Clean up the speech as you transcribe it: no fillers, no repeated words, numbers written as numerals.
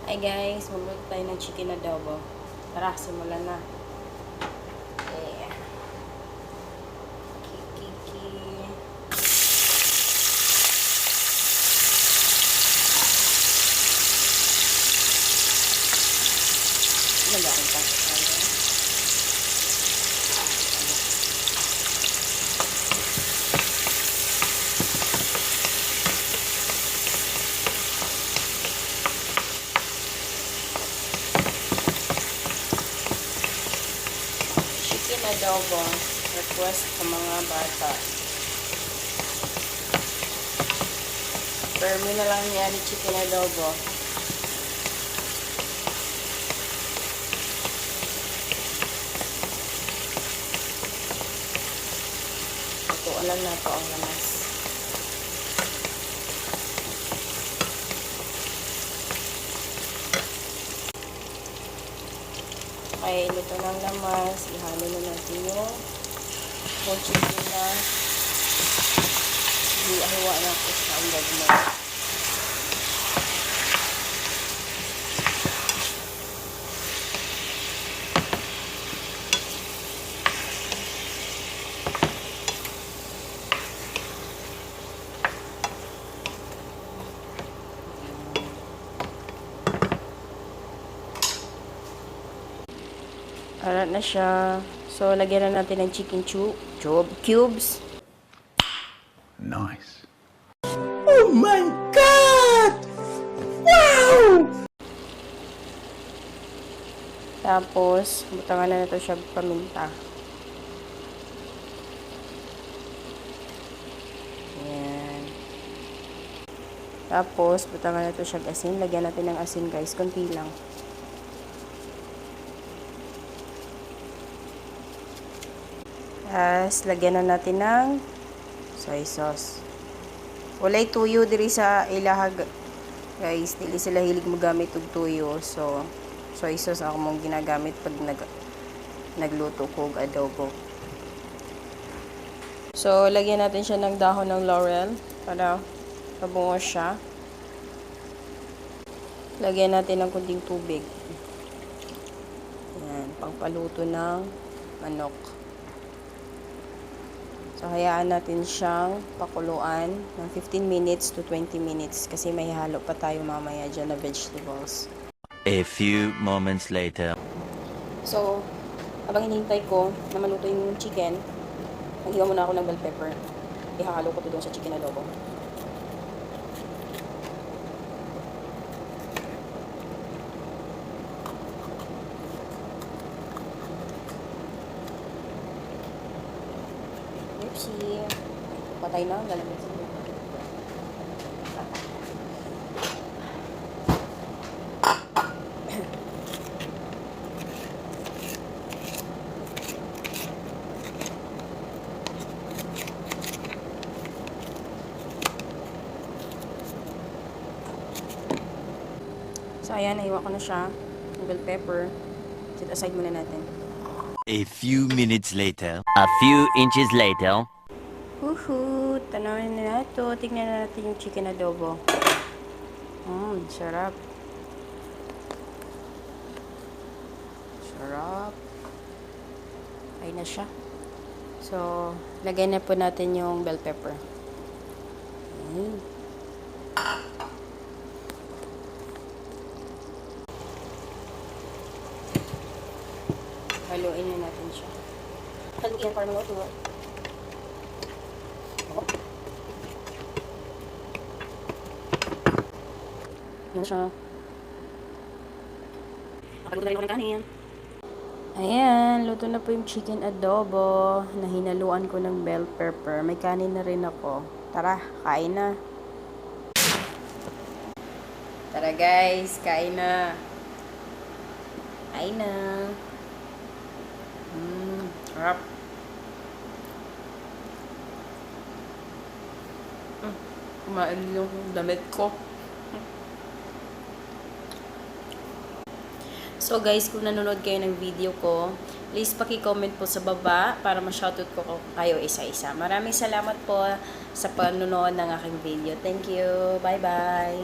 Hi guys, magluto tayo ng chicken adobo. Tara, simulan na. Yeah. Kiki. Nagaling pa sa tayo. Chicken adobo, request sa mga bata. Permi na lang yan, chicken adobo. Ito, alam na ito ang lamas. Okay, luto ng lamas. Ihalo na natin yung chicken na hiwa na ako sa ulag mo. Arat na siya. So, lagyan na natin ng chicken cubes. Nice. Oh my God! Wow! Tapos, butangan na natin siya paminta. Ayan. Tapos, butangan natin siya asin. Lagyan natin ng asin guys. Konti lang. Tapos, lagyan na natin ng soy sauce. Walay tuyo diri sa ilahag. Guys, dili sila hilig magamit og tuyo. So, soy sauce ako mong ginagamit pag nagluto ko og adobo. So, lagyan natin siya ng dahon ng laurel para mabungo siya. Lagyan natin ng kunting tubig. Ayan, pangpaluto ng manok. So, hayaan natin siyang pakuluan ng 15 minutes to 20 minutes kasi may halo pa tayo mamaya dyan na vegetables. A few moments later. So, habang hinihintay ko na maluto yung chicken, naghiwa muna ako ng bell pepper. Ihahalo ko ito doon sa chicken adobo. Oopsie. Patay na, galamit sa lupa. So, ayan, naiwan ko na siya. Yung bell pepper. Set aside muna natin. A few minutes later. A few inches later. Huhu, tanawin na ito. Tignan na natin yung chicken adobo. Sarap. Sarap. Ay na siya. So, lagay na po natin yung bell pepper. Haluin na natin siya. Haluin para maluto. Yan siya. Nakaluto na rin ako ng kanin. Ayan, luto na po yung chicken adobo na hinaluan ko ng bell pepper. May kanin na rin ako. Tara, kain na. Tara guys, kain na. Kain na. Sarap. Kumain yung damit ko. So guys, kung nanonood kayo ng video ko, please paki-comment po sa baba para ma-shoutout ko kayo isa-isa. Maraming salamat po sa panonood ng aking video. Thank you. Bye-bye.